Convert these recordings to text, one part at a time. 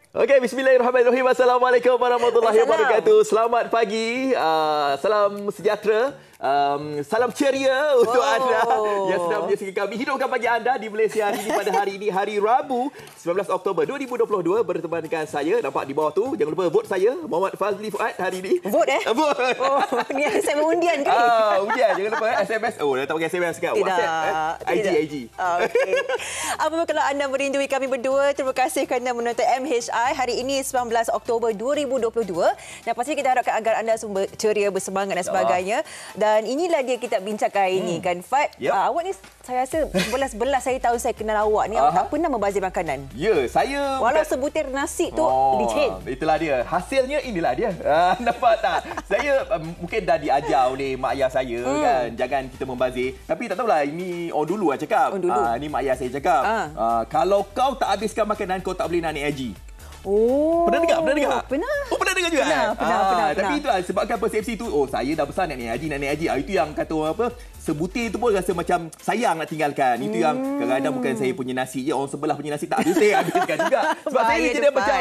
Okey, bismillahirrahmanirrahim. Assalamualaikum warahmatullahi wabarakatuh. Selamat pagi. Salam sejahtera. Salam ceria untuk anda yang sedang menyaksikan kami. Hidupkan pagi anda di Malaysia hari ini pada hari ini, hari Rabu, 19 Oktober 2022. Bertemu dengan saya, nampak di bawah tu. Jangan lupa vote saya, Muhammad Fazli Fuad hari ini. Vote Vote. Oh, ni saya undian ke? Undian. Jangan lupa SMS. Oh, dah tak pakai SMS kat WhatsApp. IG. Okay. Apabila kalau anda merindui kami berdua, terima kasih kerana menonton MHI hari ini 19 Oktober 2022. Dan pasti kita harapkan agar anda semua ceria, bersemangat dan sebagainya. Dan inilah dia kita bincangkan hari ini kan, Fad. Yep. Awak ni saya rasa 11 saya tahun saya kenal awak ni, awak tak pernah membazir makanan. Ya, saya walau sebutir nasi tu licin. Itulah dia. Hasilnya inilah dia. Nampak tak? Saya mungkin dah diajar oleh mak ayah saya kan, jangan kita membazir. Tapi tak tahulah, ini dulu cakap. Ni mak ayah saya cakap. Kalau kau tak habiskan makanan, kau tak boleh nak naik haji. Pernah dengar? Pernah. Pernah dengar juga? Pernah. Tapi itulah sebabkan persepsi tu, saya dah besar nak naik haji. Itu yang kata orang apa, sebutir tu pun rasa macam sayang nak tinggalkan. Itu yang kadang-kadang bukan saya punya nasi je, orang sebelah punya nasi tak habis, saya habiskan juga. Sebab saya ni dia macam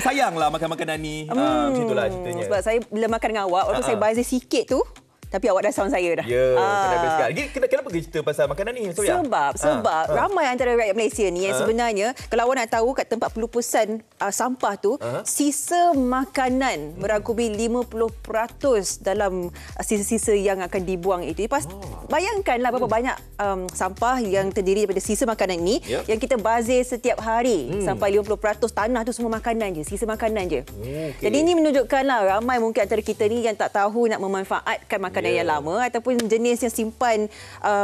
sayanglah makan makanan ni. Macam itulah ceritanya. Sebab saya bila makan dengan awak, walaupun saya bazir sikit tu, tapi awak dah sound saya dah. Ya, kena habiskan. Kenapa kita cerita pasal makanan ni? Sebab ramai antara rakyat Malaysia ni yang sebenarnya, kalau awak nak tahu, kat 40% sampah tu, sisa makanan merangkumi 50% dalam sisa-sisa yang akan dibuang itu. Bayangkanlah berapa banyak sampah yang terdiri daripada sisa makanan ni yang kita bazir setiap hari. Sampai 50% tanah tu semua makanan je, sisa makanan je. Jadi ini menunjukkanlah ramai mungkin antara kita ni yang tak tahu nak memanfaatkan makanan yang lama ataupun jenis yang simpan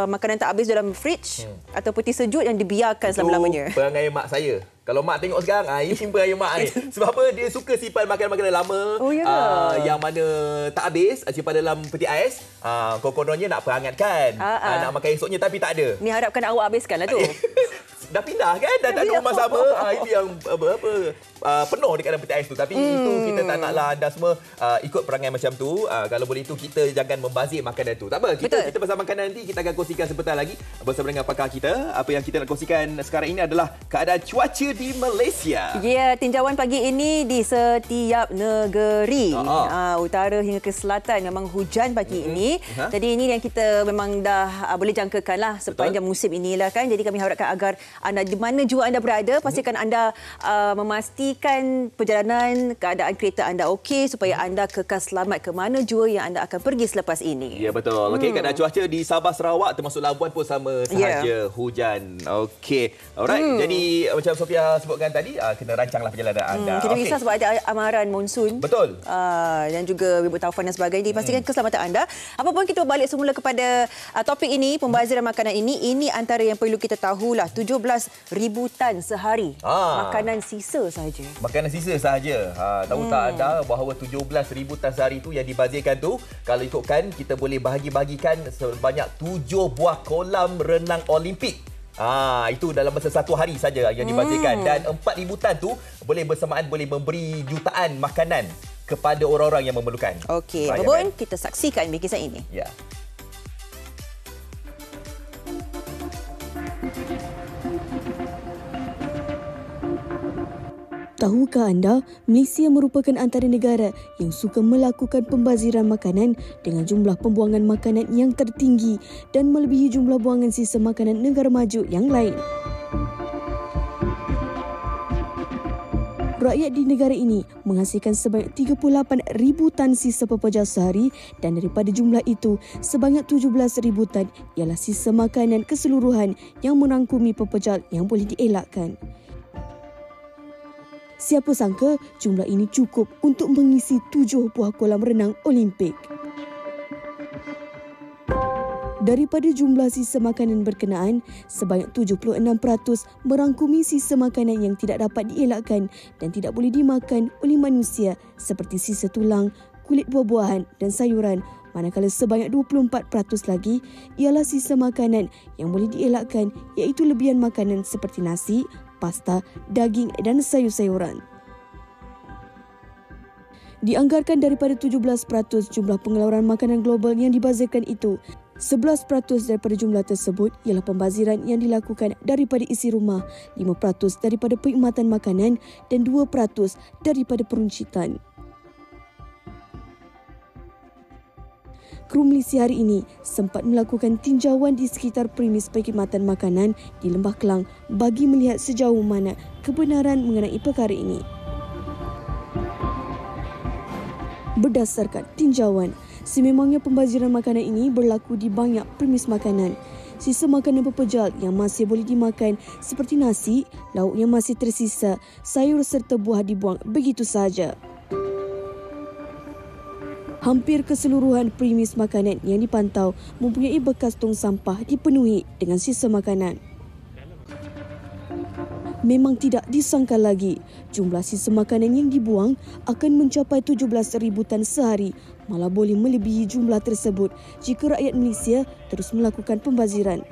makanan tak habis dalam fridge atau peti sejuk yang dibiarkan selama-lamanya. Itu perangai mak saya. Kalau mak tengok sekarang, ini simpan air mak ni. Sebab apa? Dia suka simpan makanan-makanan lama yang mana tak habis, simpan dalam peti ais. Kononnya nak perangatkan. Nak makan esoknya tapi tak ada. Ni harapkan awak habiskanlah tu. Dah pindah kan? Dah tak ada rumah sama. Itu yang penuh dekat dalam peti ais tu. Tapi itu kita tak naklah anda semua ikut perangai macam tu. Kalau boleh itu kita jangan membazir makanan tu. Tak apa, kita pasal makanan nanti kita akan kongsikan sebentar lagi bersama dengan pakar kita. Apa yang kita nak kongsikan sekarang ini adalah keadaan cuaca di Malaysia. Ya, tinjauan pagi ini di setiap negeri. Utara hingga ke selatan memang hujan pagi ini. Jadi ini yang kita memang dah boleh jangkakan lah sepanjang musim inilah kan. Jadi kami harapkan agar anda di mana jua anda berada, pastikan anda memastikan perjalanan keadaan kereta anda okey supaya anda kekal selamat ke mana jua yang anda akan pergi selepas ini. Ya, betul. Okey, keadaan cuaca di Sabah Sarawak termasuk Labuan pun sama sahaja, hujan. Okey. Alright. Jadi macam Sofia sebutkan tadi, kena rancanglah perjalanan anda. Kita risau sebab ada amaran monsun. Betul. Dan juga ribut taufan dan sebagainya. Pastikan keselamatan anda. Apapun kita balik semula kepada topik ini, pembaziran makanan ini. Ini antara yang perlu kita tahulah. 17,000 tan sehari. Makanan sisa sahaja. Makanan sisa sahaja. Tahu tak anda bahawa 17,000 tan sehari tu yang dibazirkan tu, kalau ikutkan kita boleh bahagi-bagikan sebanyak 7 buah kolam renang Olimpik. Itu dalam masa satu hari saja yang dibazirkan. Dan 4,000 tan tu boleh bersamaan boleh memberi jutaan makanan kepada orang-orang yang memerlukan. Okey, Babon, kita saksikan bingkisan ini. Ya. Tahukah anda, Malaysia merupakan antara negara yang suka melakukan pembaziran makanan dengan jumlah pembuangan makanan yang tertinggi dan melebihi jumlah buangan sisa makanan negara maju yang lain. Rakyat di negara ini menghasilkan sebanyak 38,000 tan sisa pepejal sehari dan daripada jumlah itu, sebanyak 17,000 tan ialah sisa makanan keseluruhan yang merangkumi pepejal yang boleh dielakkan. Siapa sangka jumlah ini cukup untuk mengisi 7 buah kolam renang Olimpik. Daripada jumlah sisa makanan berkenaan, sebanyak 76% merangkumi sisa makanan yang tidak dapat dielakkan dan tidak boleh dimakan oleh manusia seperti sisa tulang, kulit buah-buahan dan sayuran, manakala sebanyak 24% lagi ialah sisa makanan yang boleh dielakkan iaitu lebihan makanan seperti nasi, pasta, daging dan sayur-sayuran. Dianggarkan daripada 17% jumlah pengeluaran makanan global yang dibazirkan itu, 11% daripada jumlah tersebut ialah pembaziran yang dilakukan daripada isi rumah, 5% daripada perkhidmatan makanan dan 2% daripada peruncitan. Kru milisi hari ini sempat melakukan tinjauan di sekitar premis perkhidmatan makanan di Lembah Kelang bagi melihat sejauh mana kebenaran mengenai perkara ini. Berdasarkan tinjauan, sememangnya pembaziran makanan ini berlaku di banyak premis makanan. Sisa makanan pepejal yang masih boleh dimakan seperti nasi, lauk yang masih tersisa, sayur serta buah dibuang begitu sahaja. Hampir keseluruhan premis makanan yang dipantau mempunyai bekas tong sampah dipenuhi dengan sisa makanan. Memang tidak disangka lagi, jumlah sisa makanan yang dibuang akan mencapai 17,000 tan sehari, malah boleh melebihi jumlah tersebut jika rakyat Malaysia terus melakukan pembaziran.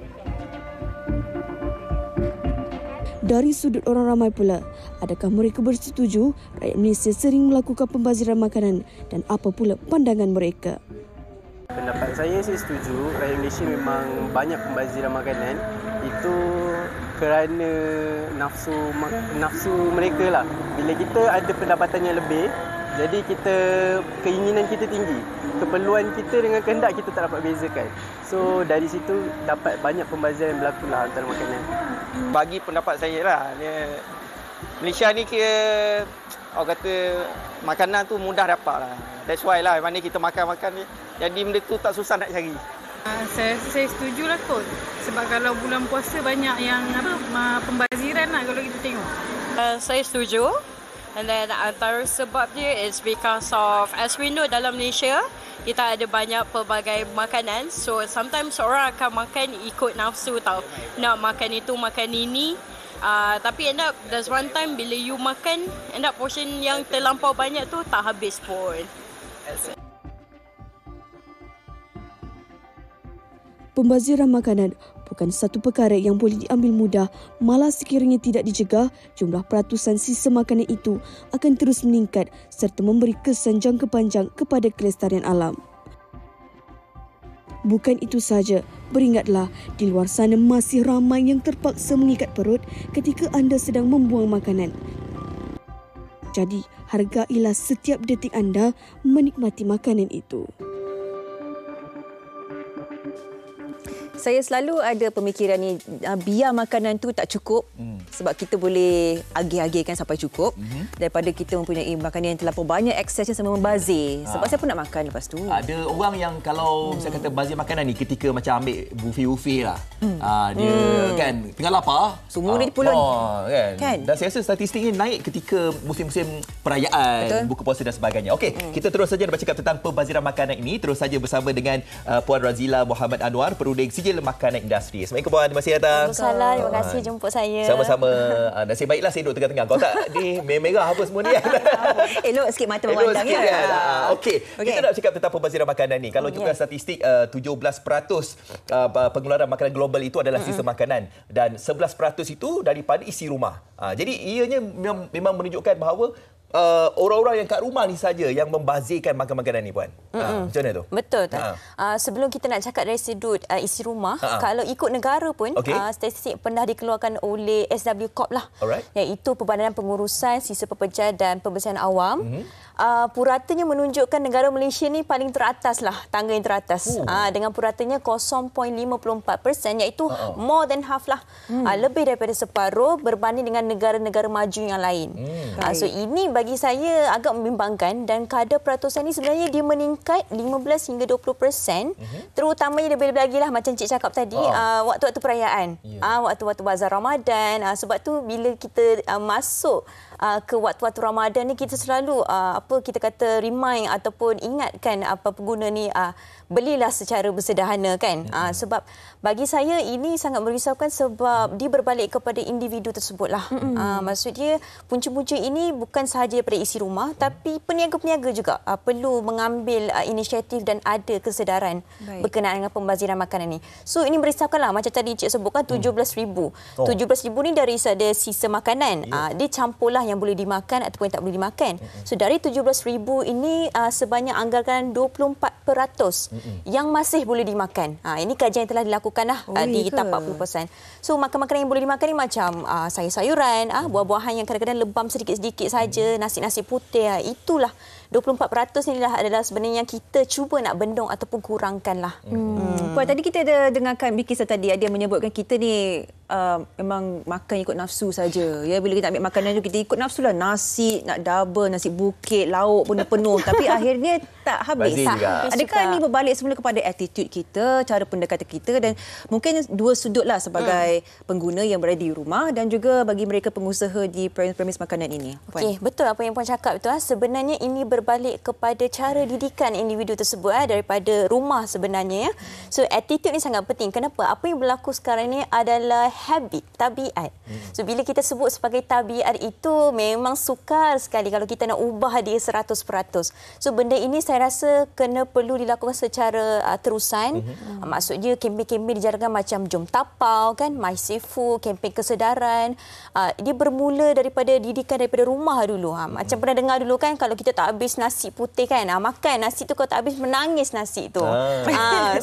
Dari sudut orang ramai pula, adakah mereka bersetuju rakyat Malaysia sering melakukan pembaziran makanan dan apa pula pandangan mereka? Pendapat saya setuju, rakyat Malaysia memang banyak pembaziran makanan. Itu kerana nafsu mereka lah. Bila kita ada pendapatan yang lebih, jadi keinginan kita tinggi. Keperluan kita dengan kehendak kita tak dapat bezakan. So dari situ dapat banyak pembaziran yang berlaku lah antara makanan. Bagi pendapat saya lah, Malaysia ni kira orang kata makanan tu mudah dapat lah. That's why lah mana kita makan-makan ni, jadi benda tu tak susah nak cari. Saya setujulah kot. Sebab kalau bulan puasa banyak yang pembaziran lah kalau kita tengok. Saya setuju. And then antara sebab dia is because of, as we know dalam Malaysia, kita ada banyak pelbagai makanan. So sometimes orang akan makan ikut nafsu tau. Nak makan itu, makan ini. Tapi end up, there's one time bila you makan, end up portion yang terlampau banyak tu tak habis pun. Pembaziran makanan bukan satu perkara yang boleh diambil mudah, malah sekiranya tidak dicegah, jumlah peratusan sisa makanan itu akan terus meningkat serta memberi kesan jangka panjang kepada kelestarian alam. Bukan itu sahaja, beringatlah di luar sana masih ramai yang terpaksa mengikat perut ketika anda sedang membuang makanan. Jadi, hargailah setiap detik anda menikmati makanan itu. Saya selalu ada pemikiran ni, biar makanan tu tak cukup sebab kita boleh agih-agihkan sampai cukup daripada kita mempunyai makanan yang terlampau banyak, eksesnya sama membazir. Sebab siapa nak makan lepas tu? Ada orang yang kalau saya kata bazir makanan ni ketika macam ambil buffet lah. Dia kan tengah lapar, semua dia dipulun. Kan? Dan saya rasa statistik ni naik ketika musim-musim perayaan, betul, buka puasa dan sebagainya. Okey, kita terus saja bercakap tentang pembaziran makanan ini. Terus saja bersama dengan Puan Razila Muhammad Anwar, Perunding Sijil Makanan Industri. Assalamualaikum Puan, terima kasih datang. Waalaikumsalam, terima kasih jemput saya. Sama-sama. Nasib baiklah saya duduk tengah-tengah. Kalau tak, ni merah apa semua ni. Elok sikit mata memandang ya. Kan? Okey, kita nak cakap tentang pembaziran makanan ni. Kalau ikutkan statistik, 17% pengeluaran makanan global itu adalah sisa makanan dan 11% itu daripada isi rumah. Jadi ianya memang menunjukkan bahawa orang-orang yang kat rumah ni saja yang membazirkan makan-makanan ni, Puan. Macam mana tu? Betul tak? Sebelum kita nak cakap dari sudut isi rumah, kalau ikut negara pun, statistik pernah dikeluarkan oleh SW Corp lah. Iaitu Perbadanan Pengurusan Sisa Pepejal dan Pembersihan Awam. Puratanya menunjukkan negara Malaysia ni paling teratas lah, tangga yang teratas. Dengan puratanya 0.54%, iaitu more than half lah. Lebih daripada separuh berbanding dengan negara-negara maju yang lain. So ini bagi saya agak membimbangkan dan kadar peratusan ini sebenarnya dia meningkat 15 hingga 20%. Terutamanya lebih lagi lah macam Cik cakap tadi, waktu-waktu perayaan. Waktu-waktu bazar Ramadan. Sebab tu bila kita masuk ke waktu-waktu Ramadan ni, kita selalu kita kata remind ataupun ingatkan pengguna ni belilah secara bersederhana kan. Sebab bagi saya ini sangat merisaukan sebab dia berbalik kepada individu tersebutlah. Maksud dia punca-punca ini bukan sahaja daripada isi rumah, tapi peniaga-peniaga juga perlu mengambil inisiatif dan ada kesedaran berkenaan dengan pembaziran makanan ni. So ini merisaukanlah macam tadi Cik sebutkan 17,000. 17,000 ni daripada sisa makanan. Dia campurlah yang boleh dimakan ataupun yang tak boleh dimakan. So dari 17,000 ini sebanyak anggaran 24% yang masih boleh dimakan. Ini kajian yang telah dilakukan di tahap 40%. So makan-makanan yang boleh dimakan ni macam sayur-sayuran, buah-buahan yang kadang-kadang lebam sedikit-sedikit saja, nasi-nasi putih. Itulah 24% ni adalah sebenarnya yang kita cuba nak bendung ataupun kurangkanlah. Puan, tadi kita ada dengarkan Bikisah tadi dia menyebutkan kita ni memang makan ikut nafsu saja. Ya, bila kita ambil makanan tu kita ikut nafsu lah, nasi nak double, nasi bukit, lauk pun penuh tapi akhirnya tak habis. Adakah ini berbalik semula kepada attitude kita, cara pendekatan kita, dan mungkin dua sudut lah sebagai pengguna yang berada di rumah dan juga bagi mereka pengusaha di premis makanan ini. Okey, betul apa yang Puan cakap itu. Sebenarnya ini berbalik kepada cara didikan individu tersebut daripada rumah sebenarnya. So attitude ni sangat penting. Kenapa? Apa yang berlaku sekarang ni adalah habit, tabiat. So bila kita sebut sebagai tabiat itu memang sukar sekali kalau kita nak ubah dia 100%. So benda ini saya rasa perlu dilakukan secara terusan. Maksudnya kempen-kempen dijalankan macam Jom Tapau kan, MySaveFood, kempen kesedaran. Dia bermula daripada didikan daripada rumah dulu. Macam pernah dengar dulu kan, kalau kita tak habis nasi putih kan, makan nasi tu kalau tak habis menangis nasi tu.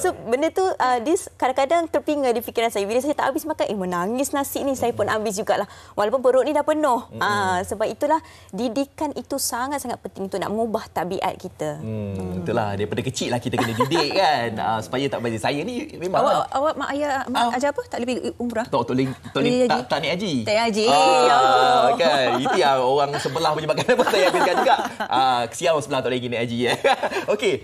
So benda tu dia kadang-kadang terpinga di fikiran saya. Bila saya tak habis makan, menangis nasi ni, saya pun habis jugalah. Walaupun perut ni dah penuh. Sebab itulah didikan itu sangat-sangat penting untuk nak mengubah tabiat kita. Itulah, daripada kecil lah kita kena didik kan. Supaya tak bagi saya ni memang. Awak mak ayah ajar apa? Tak boleh umrah? Tak naik haji. Tak haji. Kan. Itu yang orang sebelah punya makanan pun saya habiskan juga. Kesian orang sebelah tak boleh naik haji. Okey,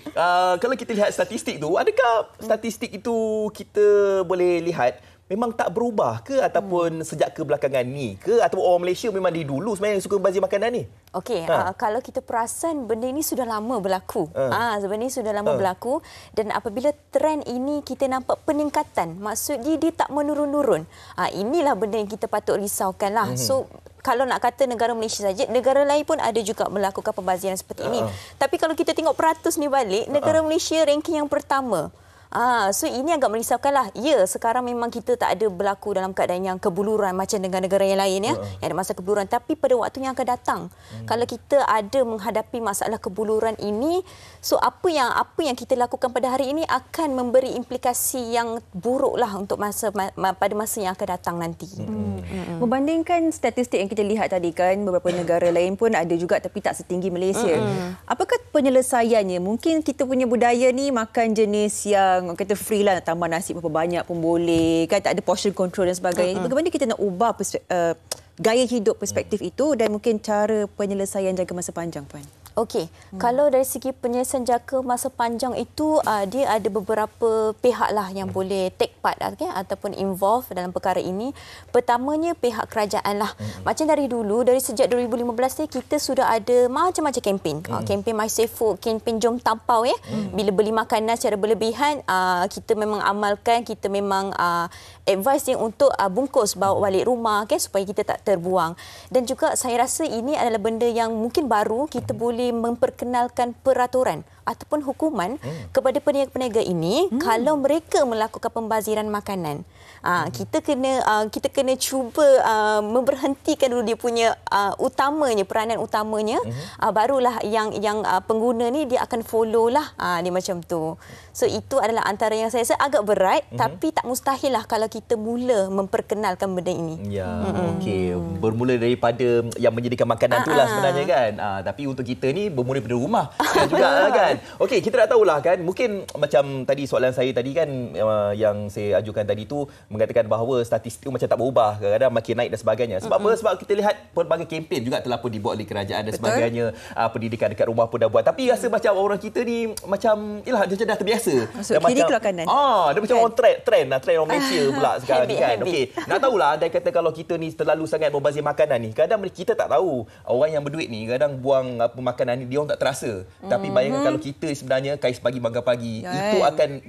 kalau kita lihat statistik tu, adakah statistik itu kita boleh lihat memang tak berubah ke ataupun sejak kebelakangan ni ke, ataupun orang Malaysia memang dari dulu sebenarnya yang suka membazir makanan ni? Okey, kalau kita perasan benda ini sudah lama berlaku. Sebenarnya sudah lama berlaku, dan apabila trend ini kita nampak peningkatan, maksudnya dia tak menurun-nurun. Inilah benda yang kita patut risaukanlah. So kalau nak kata negara Malaysia saja, negara lain pun ada juga melakukan pembaziran seperti ini. Tapi kalau kita tengok peratus ni balik, negara Malaysia ranking yang pertama. So ini agak merisaukanlah. Ya, sekarang memang kita tak ada berlaku dalam keadaan yang kebuluran macam negara-negara yang lain yang ada masa kebuluran, tapi pada waktu yang akan datang kalau kita ada menghadapi masalah kebuluran ini, so apa yang kita lakukan pada hari ini akan memberi implikasi yang buruklah untuk pada masa yang akan datang nanti. Membandingkan statistik yang kita lihat tadi kan, beberapa negara lain pun ada juga tapi tak setinggi Malaysia. Apakah penyelesaiannya? Mungkin kita punya budaya ni makan jenis yang orang kata free lah, nak tambah nasi berapa banyak pun boleh kan, tak ada portion control dan sebagainya. Bagaimana kita nak ubah gaya hidup perspektif itu dan mungkin cara penyelesaian jangka masa panjang, Puan? Okey, kalau dari segi penyelesaian jangka masa panjang itu dia ada beberapa pihak lah yang boleh take part ataupun involve dalam perkara ini. Pertamanya pihak kerajaan lah. Macam dari dulu, dari sejak 2015 ni kita sudah ada macam-macam kempen. Kempen MySaveFood, kempen Jom Tapau ya. Bila beli makanan secara berlebihan, kita memang amalkan, kita memang advice dia untuk bungkus bawa balik rumah supaya kita tak terbuang. Dan juga saya rasa ini adalah benda yang mungkin baru, kita boleh memperkenalkan peraturan ataupun hukuman kepada peniaga-peniaga ini kalau mereka melakukan pembaziran makanan. Kita kena cuba memberhentikan dulu dia punya peranan utamanya, barulah yang pengguna ni dia akan follow lah, dia macam tu. So itu adalah antara yang saya rasa agak berat, tapi tak mustahil lah kalau kita mula memperkenalkan benda ini. Ya, okey. Bermula daripada yang menyediakan makanan tu lah sebenarnya kan. Tapi untuk kita ni bermula daripada rumah juga kan. Okey, kita dah tahulah kan, mungkin macam tadi soalan saya tadi kan, yang saya ajukan tadi tu mengatakan bahawa statistik macam tak berubah, kadang-kadang makin naik dan sebagainya. Sebab apa? Sebab kita lihat pelbagai kempen juga telah pun dibuat oleh kerajaan dan sebagainya. Pendidikan dekat rumah pun dah buat. Tapi rasa macam orang kita ni macam dia dah terbiasa. Masuk kiri keluar kanan. Dia macam orang trend orang Malaysia pula sekarang ni kan. Okey, nak tahulah andai kata kalau kita ni terlalu sangat membazir makanan ni, kadang kita tak tahu orang yang berduit ni kadang buang makanan ni dia orang tak terasa. Tapi bayangkan kalau kalau kita sebenarnya kais pagi makan pagi, itu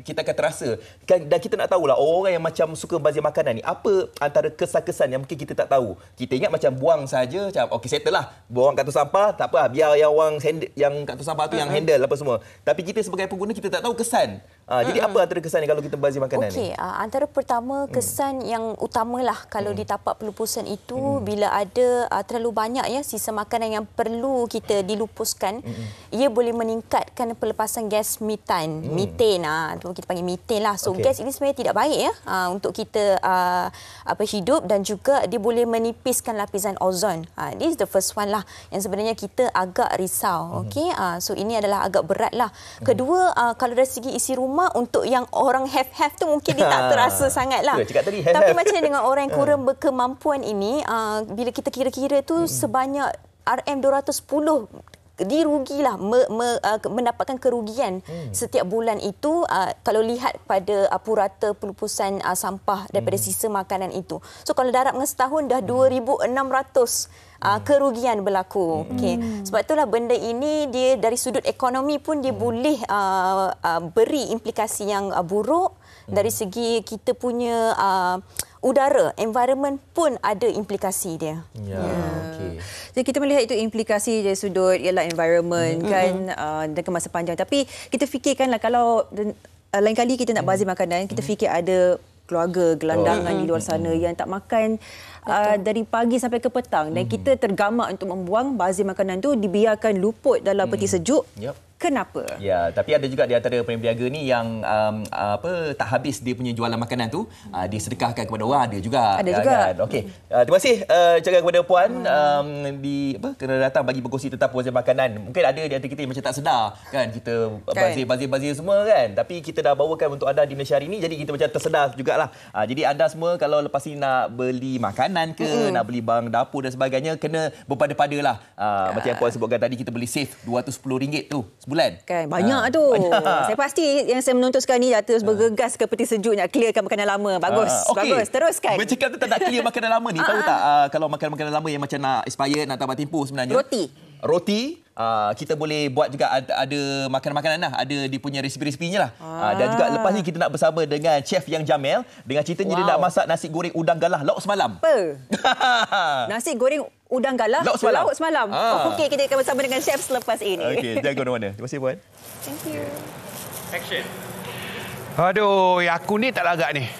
kita akan terasa. Dan kita nak tahulah orang yang macam suka bazir makanan ni, apa antara kesan-kesan yang mungkin kita tak tahu. Kita ingat macam buang saja, macam okey settle lah. Buang kat tong sampah, tak apa, biar yang orang yang kat tong sampah tu yang handle apa semua. Tapi kita sebagai pengguna kita tak tahu kesan. Jadi apa antara kesan ni kalau kita bazir makanan ni? Antara pertama kesan yang utamalah kalau di tapak pelupusan itu bila ada terlalu banyak sisa makanan yang perlu kita dilupuskan, ia boleh meningkatkan pelepasan gas metan. Atau kita panggil methane lah. So gas ini sebenarnya tidak baik untuk kita hidup, dan juga dia boleh menipiskan lapisan ozon. This is the first one lah yang sebenarnya kita agak risau. So ini adalah agak berat lah. Kedua, kalau dari segi isi rumah, untuk yang orang have tu mungkin dia tak terasa sangat lah. Tapi macam dengan orang yang kurang berkemampuan ini, bila kita kira-kira tu sebanyak RM210 dirugilah, mendapatkan kerugian setiap bulan itu kalau lihat pada purata pelupusan sampah daripada sisa makanan itu. So kalau darab dengan setahun dah 2,600 kerugian berlaku. Sebab itulah benda ini dia dari sudut ekonomi pun dia boleh beri implikasi yang buruk. Dari segi kita punya udara, environment pun ada implikasi dia. Jadi kita melihat itu implikasi dari sudut ialah environment dan ke masa panjang. Tapi kita fikirkanlah kalau lain kali kita nak bazir makanan, kita fikir ada keluarga gelandangan di luar sana yang tak makan dari pagi sampai ke petang, dan kita tergamak untuk membuang, bazir makanan tu dibiarkan luput dalam peti sejuk. Kenapa? Ya, tapi ada juga di antara peniaga ni yang tak habis dia punya jualan makanan tu, dia sedekahkan kepada orang, ada juga. Ada juga. Kan? Okey. Terima kasih cakap kepada puan kena datang bagi berkongsi tentang bazir makanan. Mungkin ada di antara kita yang macam tak sedar kan, kita bazir semua kan. Tapi kita dah bawakan untuk anda di Malaysia hari ini, jadi kita macam tersedar jugalah. Jadi anda semua kalau lepas ni nak beli makanan ke, nak beli barang dapur dan sebagainya, kena berpada-padalah. Macam yang puan sebutkan tadi, kita boleh save RM210 tu bulan. Kan banyak tu. Saya pasti yang saya menonton sekarang ni dah terus bergegas ke peti sejuk nak clearkan makanan lama. Bagus. Bagus. Teruskan. Bercakap tentang nak clear makanan lama ni, tahu tak kalau makanan lama yang macam nak expired, nak tamat tempoh sebenarnya? Roti. Kita boleh buat juga ada makanan-makanan lah. Ada dia punya resipi-resipinya lah. Dan juga lepas ni kita nak bersama dengan Chef Yang Jamel dengan ceritanya dia nak masak nasi goreng udang galah lauk semalam. Apa? Nasi goreng udang galah lauk semalam. Okey, kita akan bersama dengan chef selepas ini. Okey, jangan ke mana-mana. Terima kasih puan. Thank you. Action. Aduh, aku ni tak lagak ni.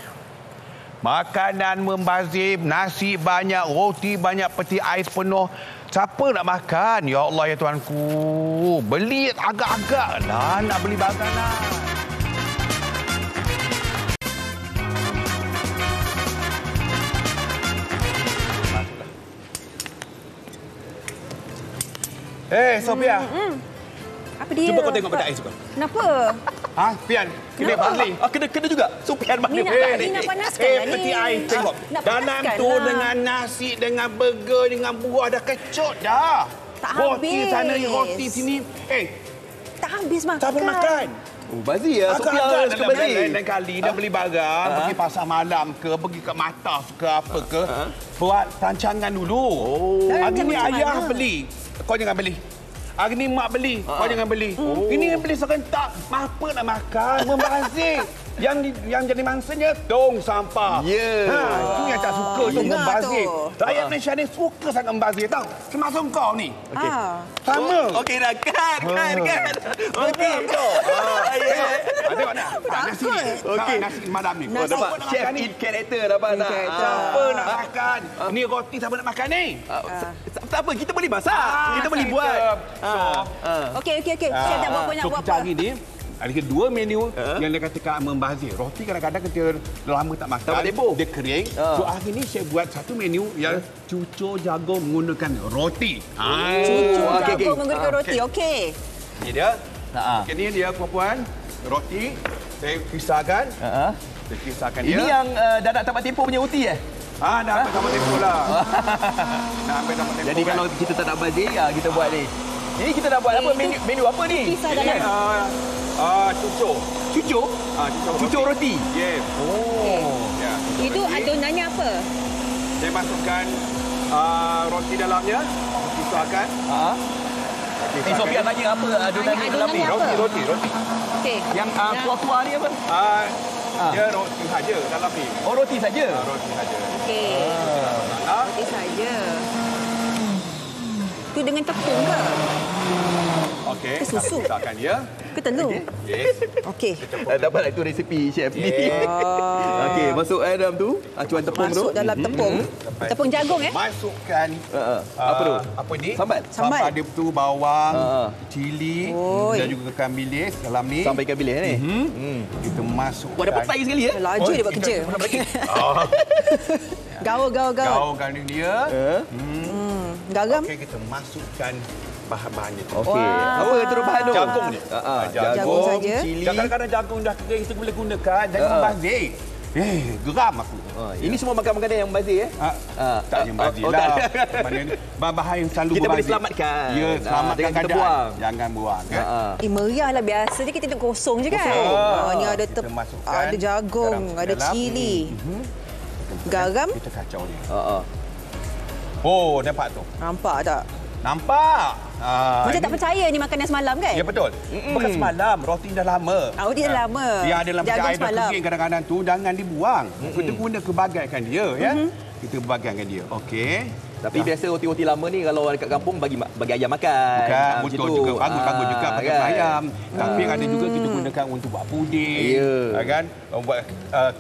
Makanan membazir, nasi banyak, roti banyak, peti ais penuh. Siapa nak makan? Ya Allah, ya Tuanku. Beli agak-agak lah nak beli makanan. Sophia. Apa dia? Cuba kau tengok peti ais kau. Kenapa? Pian, kena balik. Kena juga. Sopian mana? Ni nak panaskan lah ni. Peti ais tengok. Dalam tu lah. Dengan nasi, dengan burger, dengan buah dah kecut dah. Tak roti habis. Sana, roti sini. Tak habis makan. Tak makan. Bazir ya. Sopian suka bazir. Lain kali dah beli barang, pergi pasar malam ke, pergi ke Mataf ke apa ke, buat rancangan dulu. Hari ni ayah beli. Kau jangan beli. Hari ni mak beli, kau jangan beli. Ini yang beli serentak. Apa nak makan? Membazir. Yang jadi mangsanya tong sampah. Itu yang tak suka tu, membazir. Rakyat Malaysia ni suka sangat membazir tau. Termasuk kau ni. Sama. Okey dah, kan. Okey. Tengok dah. Nasi ni. Nasi malam ni. Dapat chef in character dapat nak. Siapa nak makan? Ni roti siapa nak makan ni? Tak apa, kita boleh masak. Kita boleh buat. Okey. Chef nak buat So kita hari ni ada dua menu yang dia katakan membazir. Roti kadang-kadang kita lama tak makan, dia kering. So hari ni saya buat satu menu yang cucur jagung menggunakan roti. Cucur jagung menggunakan roti. Okey. Ini dia. Ini dia puan-puan. Roti saya kisarkan. Saya kisarkan dia. Ini yang dah nak tamat tempoh punya roti dah dapat tamat tempoh lah. Jadi kalau kita tak nak bazir, kita buat ni. Ini kita nak buat apa? Menu apa ni? Kisar dalam. Cucur. Cucur roti. Yes. Itu adonannya apa? Saya masukkan roti dalamnya, kisarkan. Ni Sofia tanya apa adunan ni dalam ni? Roti. Okey. Yang kuah-kuah ni apa? Dia roti saja dalam ni. Oh, roti saja. Roti saja. Okey. Roti saja. Tu dengan tepung ke? Okey. Ke susu? Letakkan dia. Ke telur? Yes. Okey. Dapatlah itu resipi chef ni. Okey, masuk dalam tu. Acuan tepung tu. Masuk dalam tepung. Tepung jagung Masukkan apa tu? Apa ni? Sambal. Ada tu bawang, cili dan juga ikan bilis dalam ni. Sampai ikan bilis ni. Kita masukkan. Wah, dapat petai sekali ya. Laju dia buat kerja. Gaul. Gaulkan dia. Garam. Okey, kita masukkan bahan-bahannya. Okey. Apa terus bahan tu? Jagung ni. Jagung saja. Cili. Kadang-kadang jagung dah kering kita boleh gunakan. Jangan membazir. Geram aku. Ini semua makan-makanan yang membazir tak yang membazir lah. Bahan-bahan yang selalu kita membazir. boleh selamatkan. Ya, selamatkan kita buang. Jangan buang. Kan? Meriah lah biasa je kita tengok kosong je kan. Ni ada ada jagung, ada cili. Garam. Kita kacau dia. Oh, nampak tu. Nampak tak? Nampak. Macam tak percaya ni makanan semalam kan? Ya betul. Bukan semalam, roti dah lama. Roti dah lama. Dia ada dalam jagung air dah semalam. kering kadang-kadang tu jangan dibuang. Kita guna kebagaikan dia ya. Kita bagaikan dia. Okey. Tapi biasa roti-roti lama ni kalau dekat kampung bagi ayam makan. Bukan, betul juga. Bagus juga pakai kan? ayam. Tapi ada juga kita gunakan untuk buat puding. Kan? Buat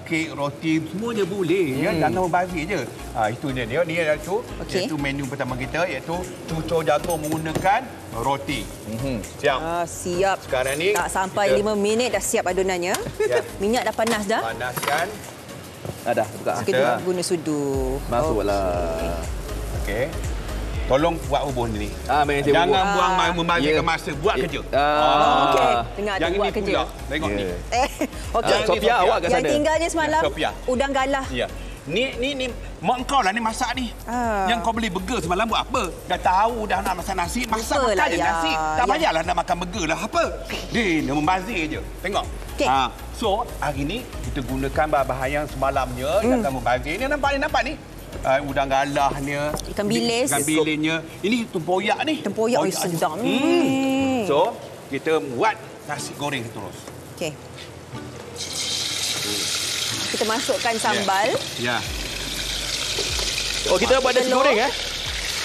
kek, roti, semuanya boleh. Ya? Jangan membazir je. Itu dia. Ni iaitu menu pertama kita iaitu cucur jagung menggunakan roti. Siap. Siap. Sekarang ni tak sampai 5 minit dah siap adonannya. Minyak dah panas dah. Panaskan. Dah buka. Kita guna sudu. Masuklah. Okey. Tolong buat ubun ni. Jangan buang membazirkan masa. Buat kerja. Okey. Tengah yang buat ini kerja. pula. Tengok ni. Okey. Sofia awak kat sana. Yang tinggalnya semalam udang galah. Ya. Ni mak kau lah ni masak ni. Yang kau beli burger semalam buat apa? Dah tahu dah nak masak nasi, masak makan je nasi. Tak payahlah nak makan burger lah apa. Dia membazir je. Tengok. So, hari ni kita gunakan bahan-bahan yang semalamnya jangan membazir. Ni nampak ni. Udang galahnya, ikan bilis. Ikan bilisnya. Ini tempoyak ni. Tempoyak sedap. So, kita buat nasi goreng terus. Okey. Kita masukkan sambal. Ya. Oh, kita buat nasi goreng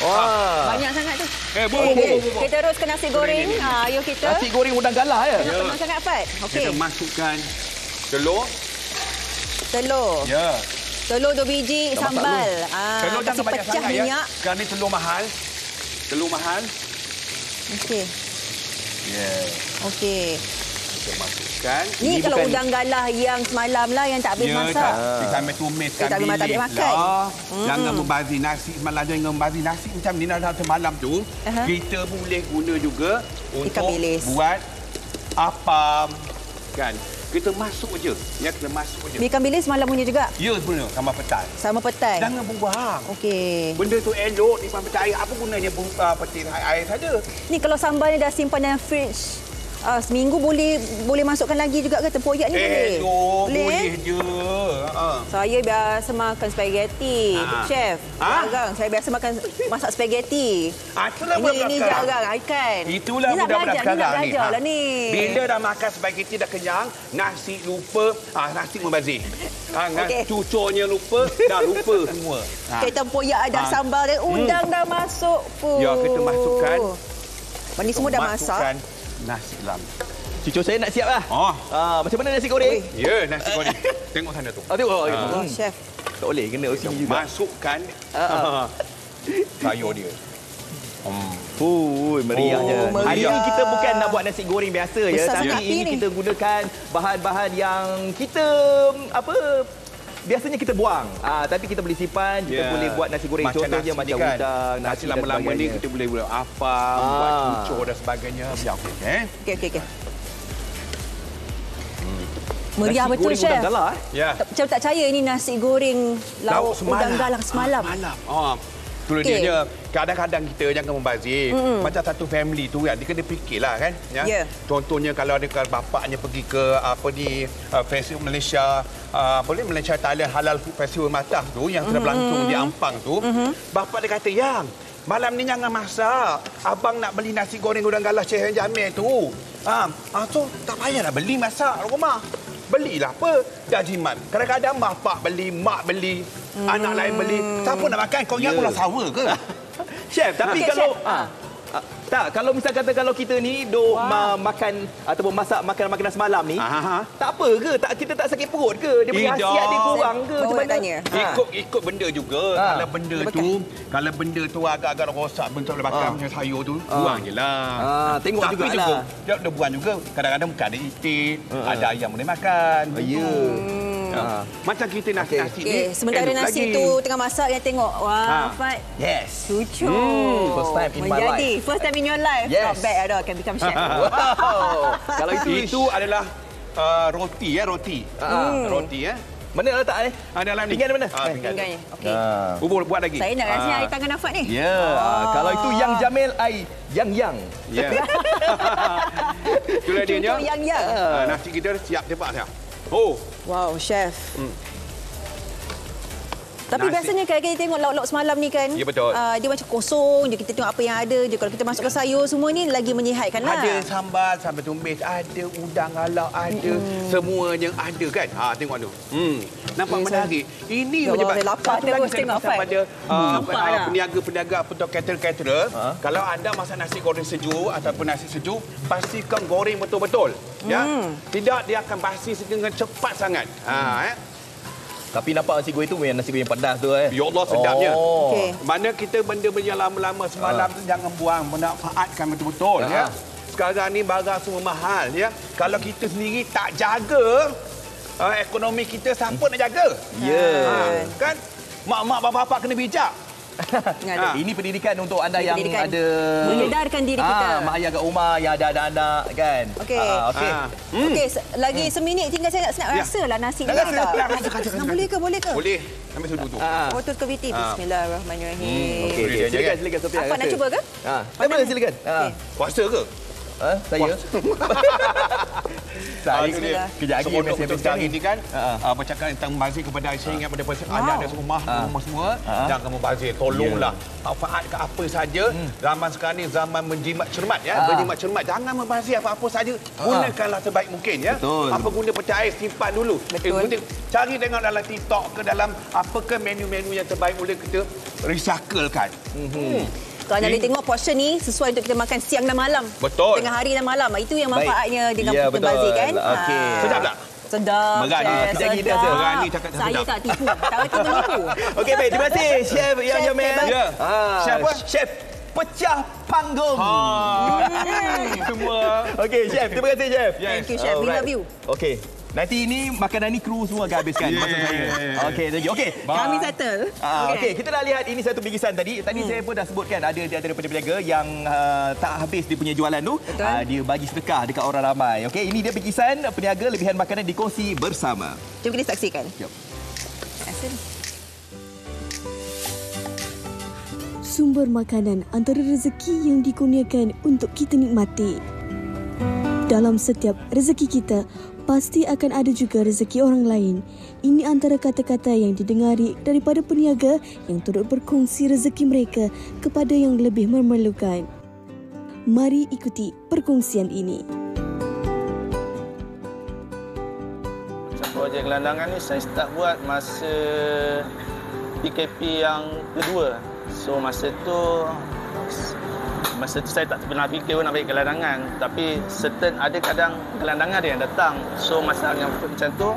Wah. Banyak sangat tu. Okey. Kita teruskan nasi goreng. Ayo kita. Nasi goreng udang galah ya. Memang sangat Fat. Okey. Kita masukkan telur. Ya. Telur 2 biji, sambal. Telur jangan banyak pecah sangat minyak. Sekarang ni telur mahal. Okey. Okey. Kita masukkan. Ni kalau udang galah yang semalam lah yang tak habis masak. Kita ambil tumiskan tak habis makan. Jangan membazir nasi semalam. Jangan membazir nasi macam ni dalam semalam tu. Kita boleh guna juga untuk buat apam. Kan? Kita masuk je. Kita masuk je. Ikan bilis semalam punya juga? Ya, sebenarnya. Sama petai. Jangan buang. Okey. Benda tu elok, disimpan peti air. Apa gunanya peti air saja? Ni kalau sambal ni dah simpan dalam fridge, seminggu boleh masukkan lagi juga ke tempoyak ni boleh je. Saya biasa makan spaghetti, chef. Jarang saya biasa masak spaghetti. Itulah ini jarang kan. Itulah budak-budak sekarang ni. Lah ni. Bila dah makan spaghetti dah kenyang, nasi lupa, nasi membazir. Cucurnya lupa, dah lupa semua. Tempoyak ada sambal dan udang dah masuk pun. Ya, kita masukkan. Ni semua dah masak. Nasi dalam. Cucu saya nak siap lah. Macam mana nasi goreng? Ya, nasi goreng. Tengok sana tu. Tengok. Chef. Tak boleh, kena OCD juga. Masukkan sayur dia. Meriahnya. Hari ini kita bukan nak buat nasi goreng biasa ya, tapi ini kita gunakan bahan-bahan yang kita biasanya kita buang. Tapi kita boleh simpan, kita boleh buat nasi goreng. Contohnya macam udang, nasi lama-lama ni kita boleh buat apam, buat cucur dan sebagainya. Okey. Meriah betul, Chef. Macam tak percaya ini nasi goreng lauk udang galah semalam. Itulah dia. Kadang-kadang kita jangan membazir. Macam satu family tu kan, dia kena fikirlah kan. Contohnya kalau ada bapaknya pergi ke festival Malaysia, Malaysia Thailand Halal Food Festival Matah tu yang sedang berlangsung di Ampang tu, bapak dia kata, "Yang, malam ni jangan masak. Abang nak beli nasi goreng udang galah Syekh Jamil tu. So tak payahlah beli masak rumah. Belilah apa? Dah jimat. Kadang-kadang bapak beli, mak beli, anak lain beli. Siapa nak makan? Kau ingat pulau sawa ke? Chef, tapi kalau tak, kalau misal kata kalau kita ni duk makan ataupun masak makanan semalam ni, tak apa ke? Kita tak sakit perut ke? Dia punya khasiat dia kurang ke? Macam mana tanya? Ikut benda juga. Kalau benda tu agak-agak rosak bentuk bakar macam sayur tu, buang je lah. Tengok tapi juga. Dia buang juga. Kadang-kadang bukan ada itik, ada ayam boleh makan. Macam kita nasi-nasi ni. Sementara nasi tu tengah masak, yang tengok. Wah, Fad. Yes. Cucu. First time in my life. First time in your life. Yes. Not bad, I can become chef. Wow. Kalau itu adalah roti. Roti. Mana letak dalam ni. Pinggan mana? Pinggangnya. Okey. Buat lagi. Saya nak rasa air tangan Afat ni. Ya. Kalau itu yang Jamil, yang. Ya. Itulah dia. Yang. Nasi kita siap tepak dah. Oh. Wow, chef. Tapi biasanya kan kita tengok lauk-lauk semalam ni kan. Ya, betul. Dia macam kosong je. Kita tengok apa yang ada je. Kalau kita masukkan sayur semua ni lagi menyihatkan lah. Ada sambal tumis, ada udang galah, ada semuanya ada kan. Tengok tu. Nampak menarik. Ini menyebabkan lapar terus tengok pada peniaga-peniaga atau caterer. Kalau anda masak nasi goreng sejuk ataupun nasi sejuk, pastikan goreng betul-betul. Ya. Tidak dia akan basi dengan cepat sangat. Tapi nampak nasi goreng tu memang nasi goreng pedas tu. Ya Allah, sedapnya. Okay. Mana kita benda yang lama-lama semalam tu jangan buang, manfaatkan betul-betul. Ya. Sekarang ni barang semua mahal. Ya. Kalau kita sendiri tak jaga, ekonomi kita siapa nak jaga? Ya. Kan? Mak-mak, bapak-bapak kena bijak. Ini pendidikan untuk anda yang ada menyedarkan diri kita. Mak ayah kat rumah yang ada anak kan. Okey. Okey, lagi seminit tinggal saya nak rasalah nasi ni tak? Boleh ke? Boleh. Ambil sudu tu. Botol ke viti. Bismillahirrahmanirrahim. Okey, silakan Sophia. Apa nak cuba ke? Silakan. Puasa ke? Saya. Saya kejap lagi untuk sekarang ini kan bercakap tentang membazir kepada saya ingat pada anda ada rumah semua jangan membazir, tolonglah manfaatkan apa saja. Zaman sekarang ni zaman menjimat cermat ya, berjimat cermat, jangan membazir apa-apa saja, gunakanlah sebaik mungkin ya. Apa guna pecah air simpan dulu. Cari tengok dalam TikTok ke dalam apakah menu-menu yang terbaik boleh kita recyclekan. Kalau anda boleh tengok portion ni sesuai untuk kita makan siang dan malam. Betul. Tengah hari dan malam. Itu yang manfaatnya dengan kita bazir kan. Okey. Sedap tak? Sedap. Berani cakap sedap. Saya tak tipu. Tak tipu. Okey, baik. Terima kasih Chef Yang Jamil. Chef apa? Chef pecah panggung. Semua. Okey, Chef. Terima kasih, Chef. Thank you, Chef. We love you. Okey. Nanti ini makanan ni kru semua akan habiskan. Maksud saya. Okey, thank you. Okey. Kami settle. Okey, kita dah lihat ini satu bingkisan tadi. Tadi saya pun dah sebutkan ada di antara peniaga yang tak habis dia punya jualan tu. Dia bagi sedekah dekat orang ramai. Okey, ini dia bingkisan peniaga lebihan makanan dikongsi bersama. Jom kita saksikan. Jom. Sumber makanan antara rezeki yang dikurniakan untuk kita nikmati. Dalam setiap rezeki kita, pasti akan ada juga rezeki orang lain. Ini antara kata-kata yang didengari daripada peniaga yang turut berkongsi rezeki mereka kepada yang lebih memerlukan. Mari ikuti perkongsian ini. Projek gelandangan ni saya start buat masa PKP yang kedua. So masa tu saya tak pernah fikir nak balik gelandangan, tapi certain ada kadang gelandangan ada yang datang. So masa yang macam tu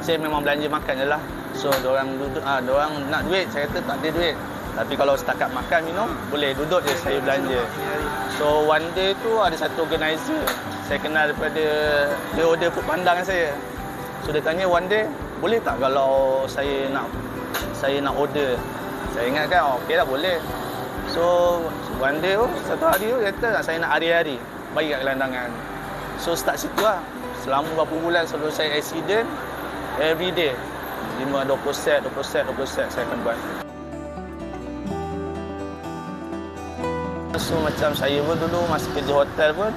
saya memang belanja makan je lah. So diorang duduk, diorang nak duit, saya kata tak ada duit. Tapi kalau setakat makan minum boleh, duduk je saya belanja. So one day tu ada satu organizer saya kenal daripada dia order food panda dengan saya. So dia tanya one day boleh tak kalau saya nak order. Saya ingat kan okey lah boleh. So one day satu hari dia kata saya nak hari-hari bagi kat gelandangan. So start situ lah. Selama beberapa bulan sebelum saya accident, every day 20 set saya akan buat. So macam saya pun dulu masa kerja hotel pun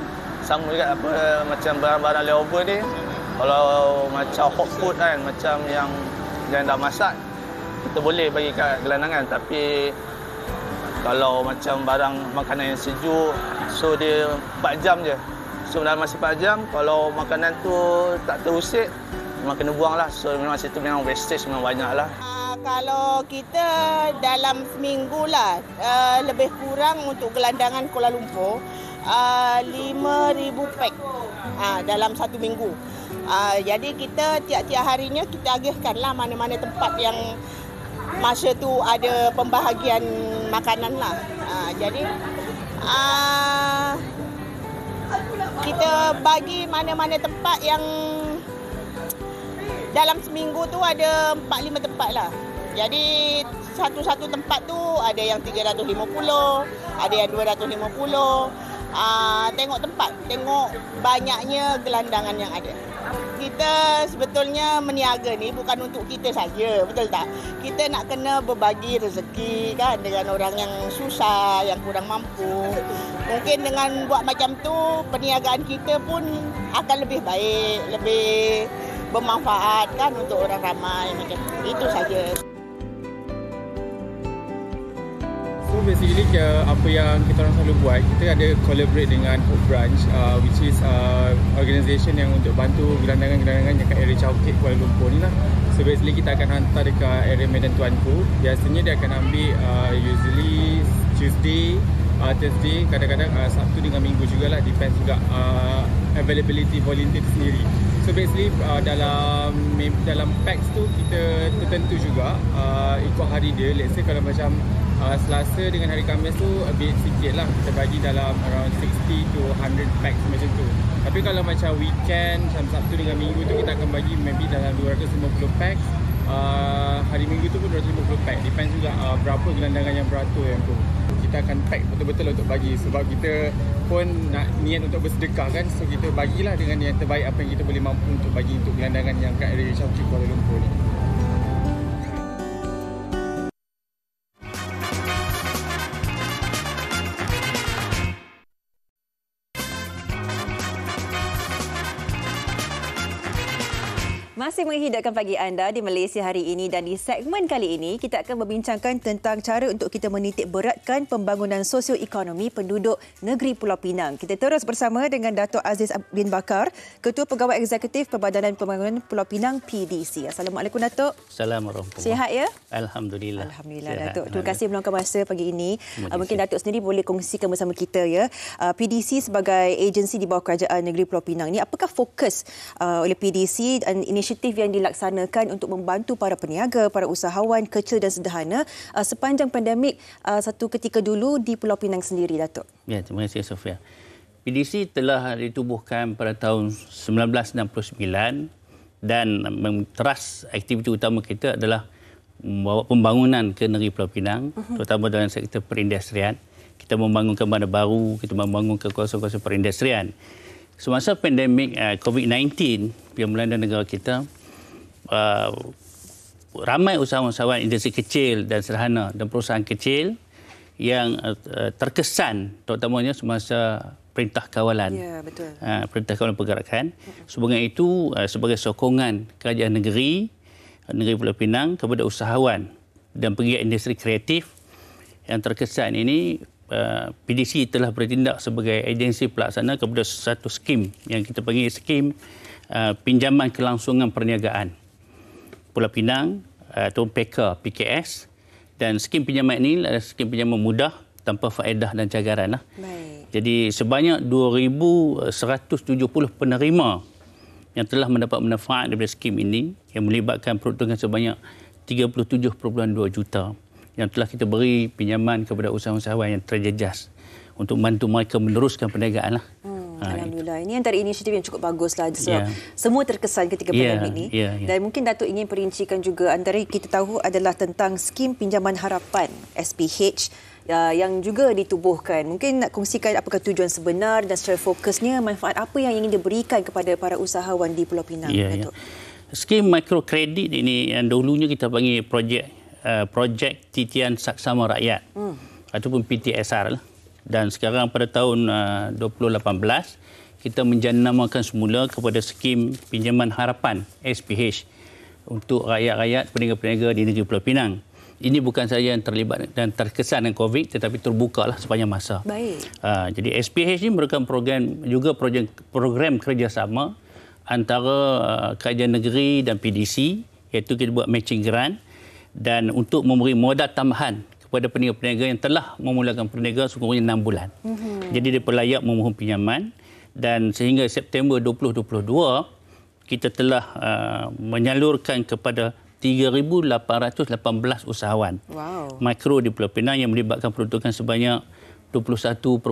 sama juga apa macam barang-barang layover ni. Kalau macam hot food kan, macam yang dah masak, kita boleh bagi kat gelandangan, tapi Kalau macam barang makanan yang sejuk, so dia 4 jam je. So dalam masa 4 jam, kalau makanan tu tak terusik, memang kena buang lah. So memang situ memang wastage memang banyak lah. Kalau kita dalam seminggu lah, lebih kurang untuk gelandangan Kuala Lumpur, 5,000 pack dalam satu minggu. Jadi kita tiap-tiap harinya kita agihkanlah mana-mana tempat yang masa tu ada pembahagian makanan lah. Jadi kita bagi mana-mana tempat yang dalam seminggu tu ada 4-5 tempat lah. Jadi satu-satu tempat tu ada yang 350, ada yang 250. Tengok tempat, tengok banyaknya gelandangan yang ada. Kita sebetulnya meniaga ni bukan untuk kita saja, betul tak? Kita nak kena berbagi rezeki kan dengan orang yang susah, yang kurang mampu. Mungkin dengan buat macam tu, perniagaan kita pun akan lebih baik, lebih bermanfaat kan untuk orang ramai macam itu saja. So basically apa yang kita orang selalu buat, kita ada collaborate dengan Hope Branch, which is organisation yang untuk bantu gelandangan-gelandangan yang kat area Chowkit Kuala Lumpur ni lah. So basically kita akan hantar dekat area Medan Tuanku. Biasanya dia akan ambil usually Tuesday, Thursday, kadang-kadang Sabtu dengan Minggu jugalah, depends juga availability volunteer sendiri. So basically dalam packs tu kita tertentu juga ikut hari dia. Let's say kalau macam Selasa dengan hari Khamis tu a bit sikit lah, kita bagi dalam around 60 to 100 packs macam tu. Tapi kalau macam weekend, macam Sabtu dengan Minggu tu kita akan bagi maybe dalam 250 packs. Hari Minggu tu pun 250 pack. Depends juga berapa gelandangan yang beratur yang tu. Kita akan pack betul-betul untuk bagi, sebab kita pun nak niat untuk bersedekah kan. So kita bagilah dengan yang terbaik apa yang kita boleh mampu untuk bagi untuk gelandangan yang kat area Chowkit Kuala Lumpur ni. Masih menghidupkan pagi anda di Malaysia hari ini, dan di segmen kali ini kita akan membincangkan tentang cara untuk kita menitik beratkan pembangunan sosioekonomi penduduk negeri Pulau Pinang. Kita terus bersama dengan Datuk Aziz bin Bakar, Ketua Pegawai Eksekutif Perbadanan Pembangunan Pulau Pinang PDC. Assalamualaikum Datuk. Assalamualaikum. Sihat ya? Alhamdulillah. Alhamdulillah Datuk. Terima kasih meluangkan masa pagi ini. Mungkin Datuk sendiri boleh kongsikan bersama kita ya. PDC sebagai agensi di bawah Kerajaan Negeri Pulau Pinang ni, apakah fokus oleh PDC dan inisiatif yang dilaksanakan untuk membantu para peniaga, para usahawan kecil dan sederhana sepanjang pandemik satu ketika dulu di Pulau Pinang sendiri, Datuk? Ya, terima kasih Sofia. PDC telah ditubuhkan pada tahun 1969 dan teras aktiviti utama kita adalah membawa pembangunan ke negeri Pulau Pinang, terutama dalam sektor perindustrian. Kita membangunkan bandar baru, kita membangunkan kawasan-kawasan perindustrian. Semasa pandemik COVID-19 yang melanda negara kita, ramai usahawan-usahawan industri kecil dan sederhana dan perusahaan kecil yang terkesan, terutamanya semasa Perintah Kawalan. Ya, betul. Perintah Kawalan Pergerakan. Sebagai itu, sebagai sokongan kerajaan negeri Pulau Pinang kepada usahawan dan pegiat industri kreatif yang terkesan ini, PDC telah bertindak sebagai agensi pelaksana kepada satu skim yang kita panggil skim pinjaman kelangsungan perniagaan Pulau Pinang atau PKS, dan skim pinjaman ini adalah skim pinjaman mudah tanpa faedah dan cagaran lah. Jadi sebanyak 2,170 penerima yang telah mendapat manfaat daripada skim ini yang melibatkan peruntukan sebanyak 37.2 juta yang telah kita beri pinjaman kepada usahawan-usahawan yang terjejas untuk membantu mereka meneruskan perniagaan lah. Alhamdulillah. Ini antara inisiatif yang cukup baguslah sebab semua terkesan ketika pandemik ini. Dan mungkin Datuk ingin perincikan juga, antara kita tahu adalah tentang skim pinjaman harapan SPH yang juga ditubuhkan. Mungkin nak kongsikan apakah tujuan sebenar dan secara fokusnya manfaat apa yang ingin diberikan kepada para usahawan di Pulau Pinang, Datuk? Skim mikrokredit ini yang dahulunya kita panggil projek titian saksama rakyat ataupun PTSR lah. Dan sekarang pada tahun 2018 kita menjenamakan semula kepada skim pinjaman harapan SPH untuk rakyat-rakyat peniaga-peniaga di negeri Pulau Pinang. ini bukan saja yang terlibat dan terkesan dengan COVID tetapi terbukalah sepanjang masa. Baik. Jadi SPH ini merupakan program kerjasama antara kerajaan negeri dan PDC, iaitu kita buat matching grant dan untuk memberi modal tambahan kepada peniaga-peniaga yang telah memulakan perniagaan sekurang-kurangnya 6 bulan. Jadi dia layak memohon pinjaman dan sehingga September 2022 kita telah menyalurkan kepada 3,818 usahawan mikro di Pulau Pinang yang melibatkan peruntukan sebanyak 21.5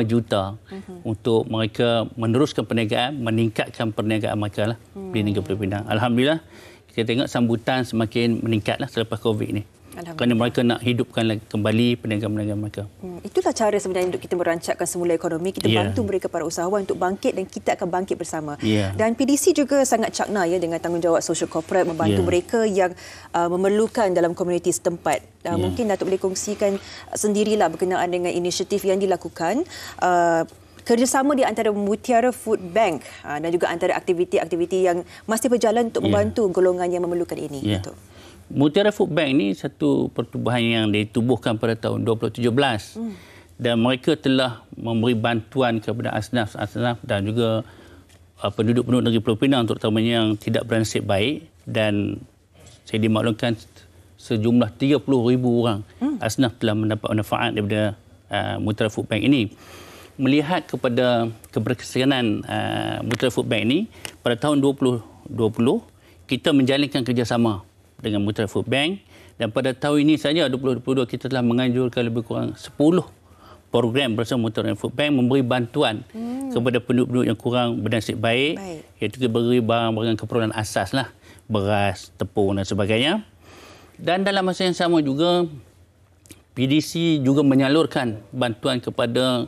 juta untuk mereka meneruskan perniagaan, meningkatkan perniagaan mereka lah di negeri Pulau Pinang. Alhamdulillah, kita tengok sambutan semakin meningkatlah selepas COVID ni. Kerana mereka nak hidupkan lagi kembali perniagaan-perniagaan mereka. Itulah cara sebenarnya untuk kita merancangkan semula ekonomi. Kita bantu mereka para usahawan untuk bangkit dan kita akan bangkit bersama. Dan PDC juga sangat cakna dengan tanggungjawab social corporate membantu mereka yang memerlukan dalam komuniti setempat. Mungkin Datuk boleh kongsikan sendirilah berkenaan dengan inisiatif yang dilakukan. Kerjasama di antara Mutiara Food Bank dan juga antara aktiviti-aktiviti yang masih berjalan untuk membantu golongan yang memerlukan ini. Datuk. Mutiara Food Bank ini satu pertubuhan yang ditubuhkan pada tahun 2017 dan mereka telah memberi bantuan kepada asnaf-asnaf dan juga penduduk-penduduk negeri Pulau Pinang terutamanya yang tidak bernasib baik, dan saya dimaklumkan sejumlah 30,000 orang asnaf telah mendapat manfaat daripada Mutiara Food Bank ini. Melihat kepada keberkesanan Mutiara Food Bank ini, pada tahun 2020 kita menjalinkan kerjasama dengan Mutiara Food Bank dan pada tahun ini saja 2022 kita telah menganjurkan lebih kurang 10 program bersama Mutiara Food Bank memberi bantuan kepada penduduk-penduduk yang kurang bernasib baik, iaitu beri barang-barang keperluan asas lah, beras, tepung dan sebagainya. Dan dalam masa yang sama juga PDC juga menyalurkan bantuan kepada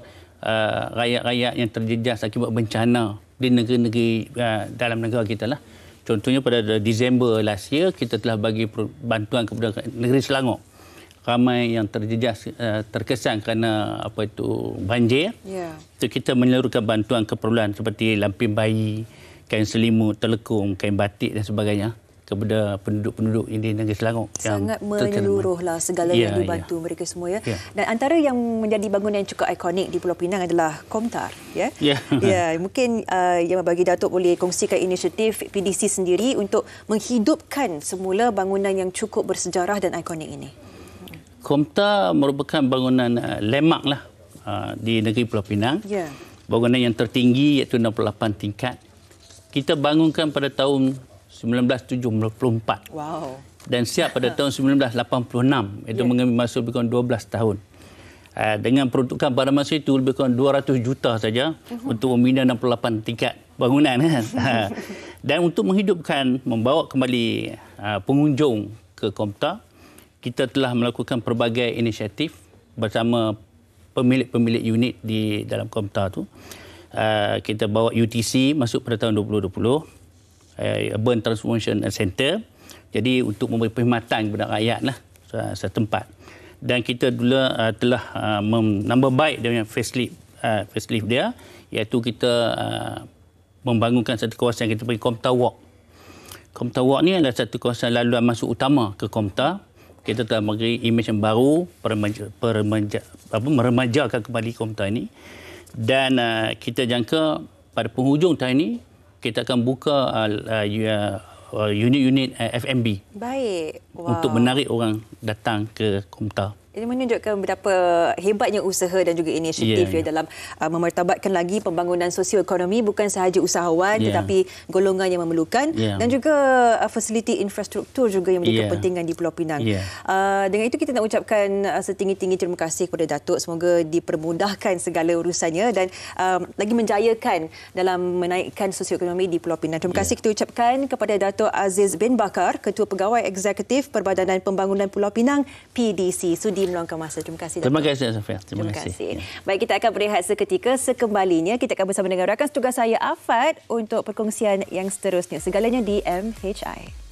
rakyat-rakyat yang terjejas akibat bencana di negeri-negeri dalam negara kita lah. Contohnya pada Disember last year, kita telah bagi bantuan kepada negeri Selangor. Ramai yang terjejas, terkesan kerana banjir. So, kita menyalurkan bantuan keperluan seperti lampin bayi, kain selimut, telekung, kain batik dan sebagainya kepada penduduk-penduduk di negeri Selangor. Sangat menyeluruhlah segala yang dibantu mereka semua. Dan antara yang menjadi bangunan yang cukup ikonik di Pulau Pinang adalah Komtar. Mungkin yang bagi Datuk boleh kongsikan inisiatif PDC sendiri untuk menghidupkan semula bangunan yang cukup bersejarah dan ikonik ini. Komtar merupakan bangunan landmark lah di negeri Pulau Pinang. Bangunan yang tertinggi iaitu 68 tingkat. Kita bangunkan pada tahun 1974. Dan siap pada tahun 1986. Itu mengambil masa lebih kurang 12 tahun. Dengan peruntukan pada masa itu lebih kurang 200 juta saja untuk membina 68 tingkat bangunan. Dan untuk menghidupkan, membawa kembali pengunjung ke Komtar, kita telah melakukan pelbagai inisiatif bersama pemilik-pemilik unit di dalam Komtar tu. Kita bawa UTC masuk pada tahun 2020. Urban Transformation Center. Jadi untuk memberi perkhidmatan kepada rakyat lah setempat. Dan kita telah menambah baik dengan facelift dia, iaitu kita membangunkan satu kawasan yang kita panggil Komtar Walk. Komtar Walk ni adalah satu kawasan laluan masuk utama ke Komtar. Kita telah memberi imej yang baru, meremajakan kembali Komtar ini. Dan kita jangka pada penghujung tahun ini kita akan buka unit-unit F&B. Baik. Untuk menarik orang datang ke Komtar. Ini menunjukkan betapa hebatnya usaha dan juga inisiatif dalam memartabatkan lagi pembangunan sosioekonomi, bukan sahaja usahawan tetapi golongan yang memerlukan dan juga fasiliti infrastruktur juga yang menjadi kepentingan di Pulau Pinang. Dengan itu kita nak ucapkan setinggi-tinggi terima kasih kepada Datuk. Semoga dipermudahkan segala urusannya dan lagi menjayakan dalam menaikkan sosioekonomi di Pulau Pinang. Terima kasih kita ucapkan kepada Datuk Aziz bin Bakar, Ketua Pegawai Eksekutif Perbadanan Pembangunan Pulau Pinang PDC. Sudi meluangkan masa. Terima kasih, Datuk. Terima kasih, Safia. Terima kasih. Baik, kita akan berehat seketika. Sekembalinya, kita akan bersama dengan rakan setugas saya, Afad, untuk perkongsian yang seterusnya. Segalanya di MHI.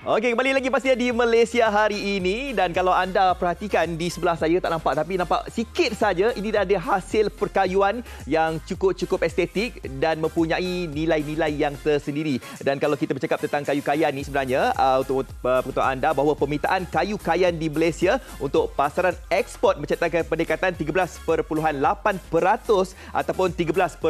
Okey, kembali lagi pastinya di Malaysia hari ini, dan kalau anda perhatikan di sebelah saya tak nampak tapi nampak sikit saja, ini ada hasil perkayuan yang cukup estetik dan mempunyai nilai-nilai yang tersendiri. Dan kalau kita bercakap tentang kayu kayan ni sebenarnya untuk pengetahuan anda bahawa permintaan kayu kayan di Malaysia untuk pasaran ekspor mencatatkan peningkatan 13.8% ataupun 13.2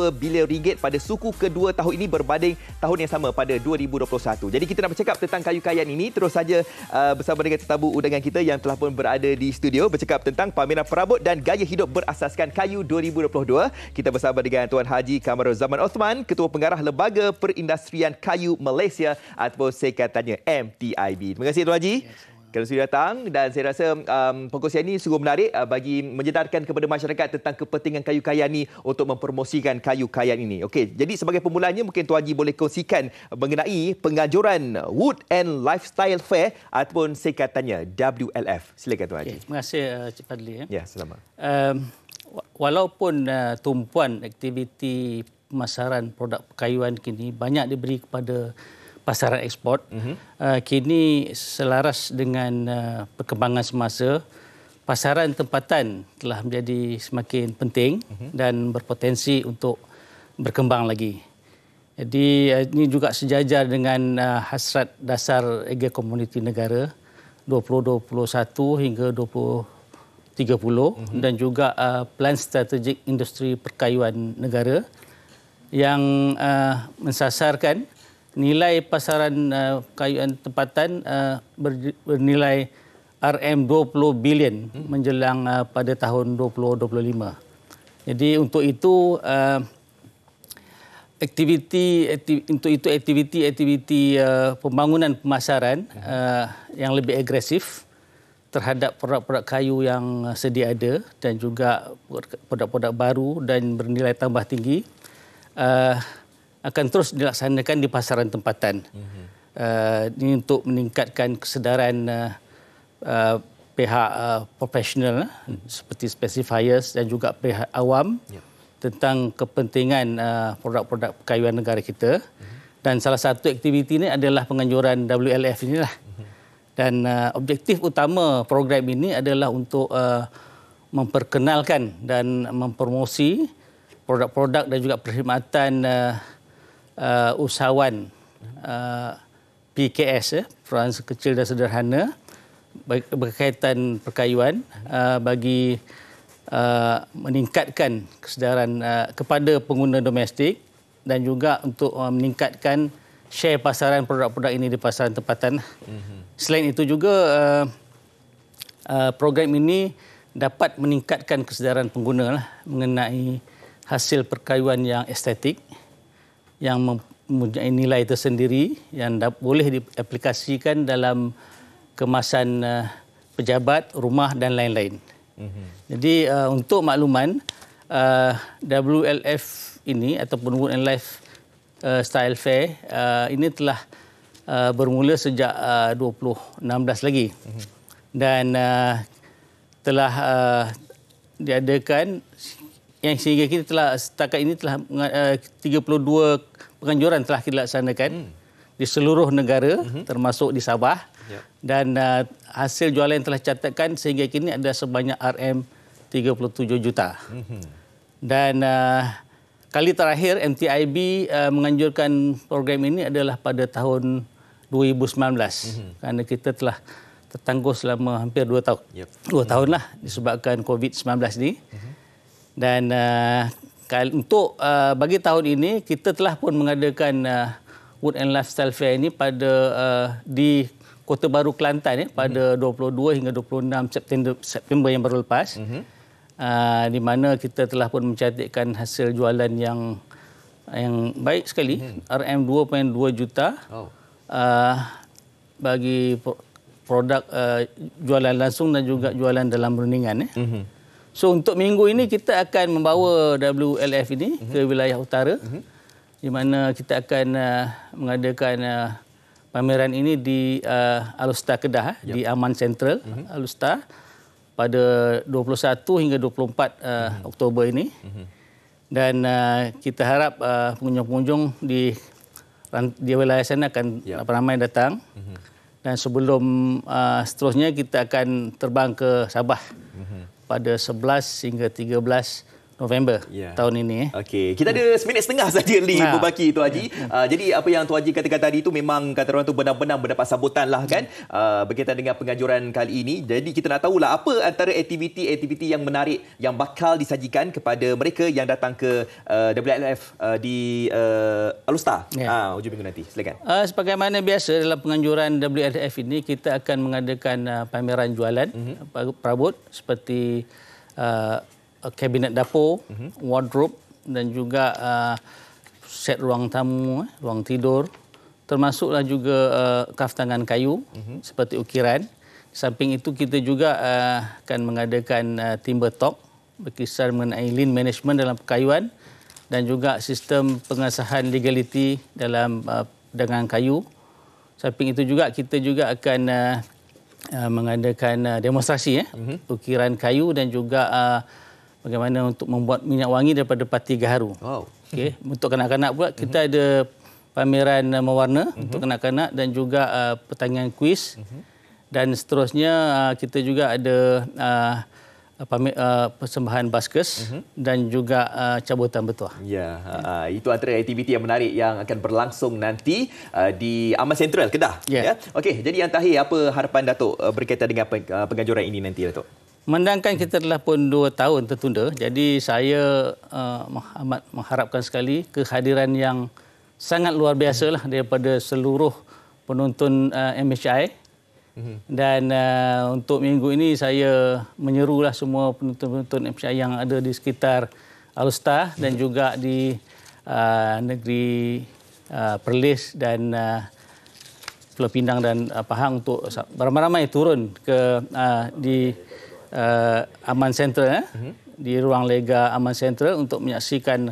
bilion ringgit pada suku kedua tahun ini berbanding tahun yang sama pada 2021. Jadi kita nak bercakap tentang kayu kayan ini, terus saja bersama dengan tetamu undangan kita yang telah pun berada di studio bercakap tentang pameran perabot dan gaya hidup berasaskan kayu 2022. Kita bersama dengan Tuan Haji Kamarul Zaman Osman, Ketua Pengarah Lembaga Perindustrian Kayu Malaysia ataupun singkatannya MTIB. Terima kasih Tuan Haji. Kerana sudah datang, dan saya rasa perkongsian ini sungguh menarik bagi menyedarkan kepada masyarakat tentang kepentingan kayu kayan ini untuk mempromosikan kayu kayan ini. Okey, jadi sebagai permulaannya mungkin Tuan Haji boleh kongsikan mengenai penganjuran Wood and Lifestyle Fair ataupun singkatannya WLF. Silakan Tuan Haji. Terima kasih Cik Fadli. Ya, selamat. Walaupun tumpuan aktiviti pemasaran produk perkayuan kini banyak diberi kepada pasaran ekspor, kini selaras dengan perkembangan semasa, pasaran tempatan telah menjadi semakin penting dan berpotensi untuk berkembang lagi. Jadi ini juga sejajar dengan hasrat dasar Ega Komuniti Negara 2021 hingga 2030 dan juga Plan Strategik Industri Perkayuan Negara yang mensasarkan nilai pasaran perkayuan tempatan bernilai RM20 bilion menjelang pada tahun 2025. Jadi untuk itu aktiviti pembangunan pemasaran yang lebih agresif terhadap produk-produk kayu yang sedia ada dan juga produk-produk baru dan bernilai tambah tinggi akan terus dilaksanakan di pasaran tempatan. Ini untuk meningkatkan kesedaran pihak profesional seperti specifiers dan juga pihak awam tentang kepentingan produk-produk perkayuan negara kita. Dan salah satu aktiviti ini adalah penganjuran WLF inilah. Dan objektif utama program ini adalah untuk memperkenalkan dan mempromosi produk-produk dan juga perkhidmatan usahawan PKS, perorangan kecil dan sederhana berkaitan perkayuan bagi meningkatkan kesedaran kepada pengguna domestik dan juga untuk meningkatkan share pasaran produk-produk ini di pasaran tempatan. Selain itu juga program ini dapat meningkatkan kesedaran pengguna mengenai hasil perkayuan yang estetik, yang mempunyai nilai tersendiri yang boleh diaplikasikan dalam kemasan pejabat, rumah dan lain-lain. Jadi untuk makluman, WLF ini ataupun Wood and Lifestyle Fair ini telah bermula sejak 2016 lagi dan telah diadakan yang sehingga kita telah setakat ini telah 32 penganjuran telah dilaksanakan di seluruh negara termasuk di Sabah dan hasil jualan yang telah catatkan sehingga kini ada sebanyak RM37 juta. Dan kali terakhir MTIB menganjurkan program ini adalah pada tahun 2019 kerana kita telah tertangguh selama hampir 2 tahun. 2 tahun lah disebabkan COVID-19 ni. Dan untuk bagi tahun ini kita telah pun mengadakan Wood and Lifestyle Fair ini pada di Kota Baru Kelantan pada 22 hingga 26 September yang baru lepas. Di mana kita telah pun mencantikkan hasil jualan yang baik sekali, RM2.2 juta bagi produk jualan langsung dan juga jualan dalam rundingan. So untuk minggu ini kita akan membawa WLF ini ke wilayah utara di mana kita akan mengadakan pameran ini di Alustar Kedah di Aman Central Alustar pada 21 hingga 24 Oktober ini. Dan kita harap pengunjung-pengunjung di wilayah sana akan ramai datang. Dan sebelum seterusnya kita akan terbang ke Sabah pada 11 hingga 13 November tahun ini. Okey, kita ada seminit setengah saja berbaki Tuan Haji. Jadi apa yang Tuan Haji katakan tadi itu memang kata orang tu benar-benar mendapat sambutan lah kan berkaitan dengan penganjuran kali ini. Jadi kita nak tahulah apa antara aktiviti-aktiviti yang menarik yang bakal disajikan kepada mereka yang datang ke WLF di Alustar hujung minggu nanti. Silakan. Sebagaimana biasa dalam penganjuran WLF ini kita akan mengadakan pameran jualan perabot seperti kabinet dapur, wardrobe dan juga set ruang tamu, ruang tidur. Termasuklah juga kaf tangan kayu seperti ukiran. Di samping itu kita juga akan mengadakan timber talk berkisar mengenai lean management dalam perkayuan dan juga sistem pengesahan legality dalam perdagangan kayu. Samping itu juga kita juga akan mengadakan demonstrasi ukiran kayu dan juga bagaimana untuk membuat minyak wangi daripada pati gaharu. Wow. Okey, untuk kanak-kanak pula kita ada pameran mewarna untuk kanak-kanak dan juga pertandingan kuis. Dan seterusnya kita juga ada persembahan baskes dan juga cabutan bertuah. Ya, itu antara aktiviti yang menarik yang akan berlangsung nanti di Aman Sentral Kedah. Ya. Okey, jadi yang terakhir apa harapan Datuk berkaitan dengan penganjuran ini nanti Datuk? Memandangkan kita telah pun 2 tahun tertunda, jadi saya amat mengharapkan sekali kehadiran yang sangat luar biasa lah daripada seluruh penonton MHI. Dan untuk minggu ini saya menyerulah semua penonton-penonton MHI yang ada di sekitar Alustar dan juga di negeri Perlis dan Pulau Pinang dan Pahang untuk beramai-ramai turun ke di Aman Central di ruang lega Aman Central untuk menyaksikan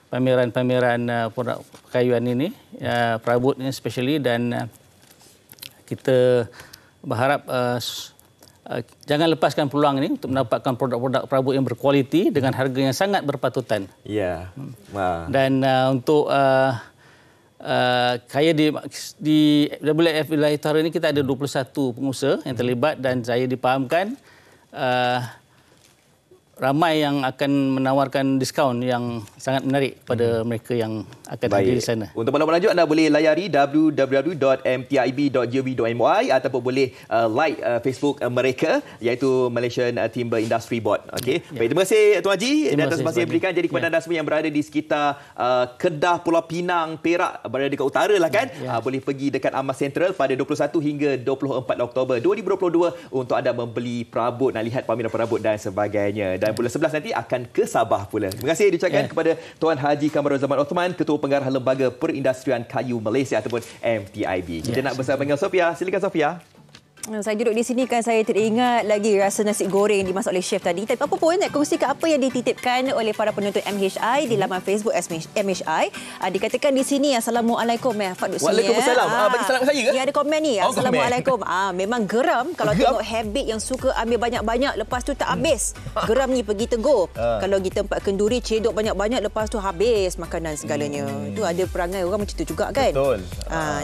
pameran-pameran produk perkayuan ini, perabot ini especially, dan kita berharap jangan lepaskan peluang ini untuk mendapatkan produk-produk perabot yang berkualiti dengan harga yang sangat berpatutan. Ya. Dan untuk kaya di WLF Wilayah Utara ini kita ada 21 pengusaha yang terlibat dan saya dipahamkan ramai yang akan menawarkan diskaun yang sangat menarik pada mereka yang akan hadir di sana. Untuk maklumat lanjut anda boleh layari www.mtib.gov.my ataupun boleh like Facebook mereka iaitu Malaysian Timber Industry Board. Okey. Baik, terima kasih Tuan Haji atas masa yang diberikan. Jadi kepada anda semua yang berada di sekitar Kedah, Pulau Pinang, Perak, berada dekat utara lah kan, boleh pergi dekat Aman Sentral pada 21 hingga 24 Oktober 2022 untuk anda membeli perabot, nak lihat pameran perabot dan sebagainya. Dan bulan 11 nanti akan ke Sabah pula. Terima kasih diucapkan kepada Tuan Haji Kamarul Zaman Osman, Ketua Pengarah Lembaga Perindustrian Kayu Malaysia ataupun MTIB. Kita nak bersama dengan Sofia. Silakan Sofia. Saya duduk di sini kan saya teringat lagi rasa nasi goreng yang dimasak oleh chef tadi. Tapi apa pun nak kongsikan apa yang dititipkan oleh para penonton MHI di laman Facebook MHI. Dikatakan di sini Assalamualaikum Faduk sini. Waalaikumsalam. Bagi salam saya ke? Ya, ada komen ni. Assalamualaikum. Memang geram kalau tengok habit yang suka ambil banyak-banyak lepas tu tak habis. Geram ni pergi tegur. Kalau kita tempat kenduri cedok banyak-banyak lepas tu habis makanan segalanya. Itu ada perangai orang macam tu juga kan. Betul.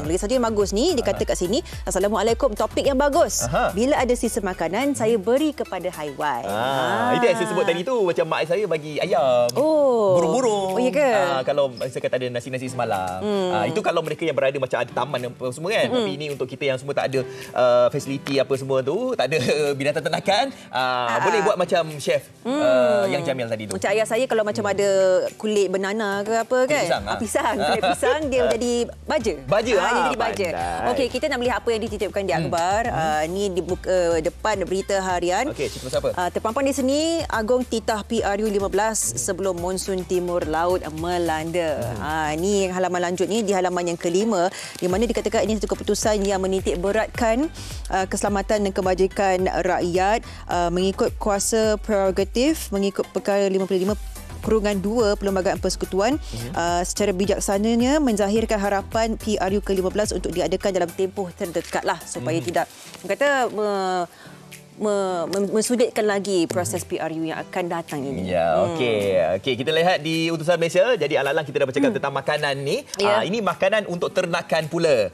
Lagi satu yang bagus ni dia kata kat sini Assalamualaikum, topik yang bagus. Bila ada sisa makanan, saya beri kepada haiwan. Itu yang saya sebut tadi tu. Macam mak saya bagi ayam, burung-burung. Ya ke? Kalau saya kata ada nasi-nasi semalam. Itu kalau mereka yang berada macam ada taman apa semua kan. Tapi ini untuk kita yang semua tak ada fasiliti apa semua tu, tak ada binatang ternakan, boleh buat macam chef yang Jamil tadi tu. Macam ayah saya kalau macam ada kulit banana ke apa kan? Pisang. Kulit pisang dia jadi baja. Dia jadi baja. Okey, kita nak melihat apa yang dititipkan di akhbar. Ni di depan berita harian. Okey, cerita siapa? Terpampang di sini Agong titah PRU 15 sebelum monsun timur laut melanda. Ni yang halaman lanjut ni di halaman yang kelima di mana dikatakan ini satu keputusan yang menitik beratkan keselamatan dan kebajikan rakyat mengikut kuasa prerogatif mengikut perkara 55 Kurungan 2 Perlembagaan Persekutuan secara bijaksananya menzahirkan harapan PRU ke-15 untuk diadakan dalam tempoh terdekat lah supaya tidak kata mensulitkan lagi proses PRU yang akan datang ini. Ya, okey. Kita lihat di Utusan Malaysia. Jadi alang-alang kita dah bercakap tentang makanan ni. Ini makanan untuk ternakan pula.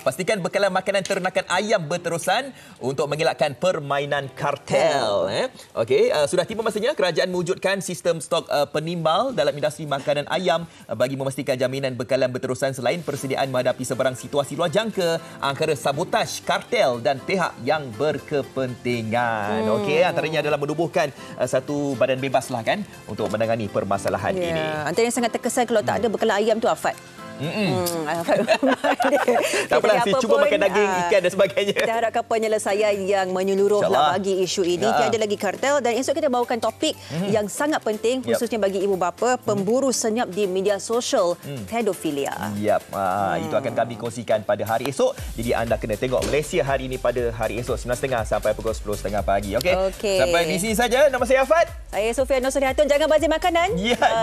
Pastikan bekalan makanan ternakan ayam berterusan untuk mengelakkan permainan kartel. Okey, sudah tiba masanya kerajaan mewujudkan sistem stok penimbal dalam industri makanan ayam bagi memastikan jaminan bekalan berterusan selain persediaan menghadapi sebarang situasi luar jangka antara sabotaj, kartel dan pihak yang berkepentingan. Okey, antaranya adalah menubuhkan satu badan bebas lah kan untuk menangani permasalahan ini. Antara yang sangat terkesan kalau tak ada bekalan ayam tu Afad. Tak apalah, cuba makan daging, ikan dan sebagainya. Kita harapkan penyelesaian yang menyeluruh lah bagi isu ini. Tiada lagi kartel. Dan esok kita bawakan topik yang sangat penting khususnya bagi ibu bapa, pemburu senyap di media sosial, pedofilia. Itu akan kami kongsikan pada hari esok. Jadi anda kena tengok Malaysia hari ini pada hari esok 9.30 sampai pukul 10.30 pagi. Okey. Sampai di sini saja. Nama saya Afad. Saya Sofia Nur Suryatun. Jangan bazir makanan.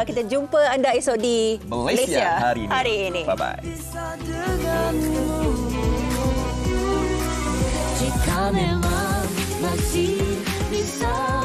Kita jumpa anda esok di Malaysia hari ini. Bye-bye. Jika memang masih bisa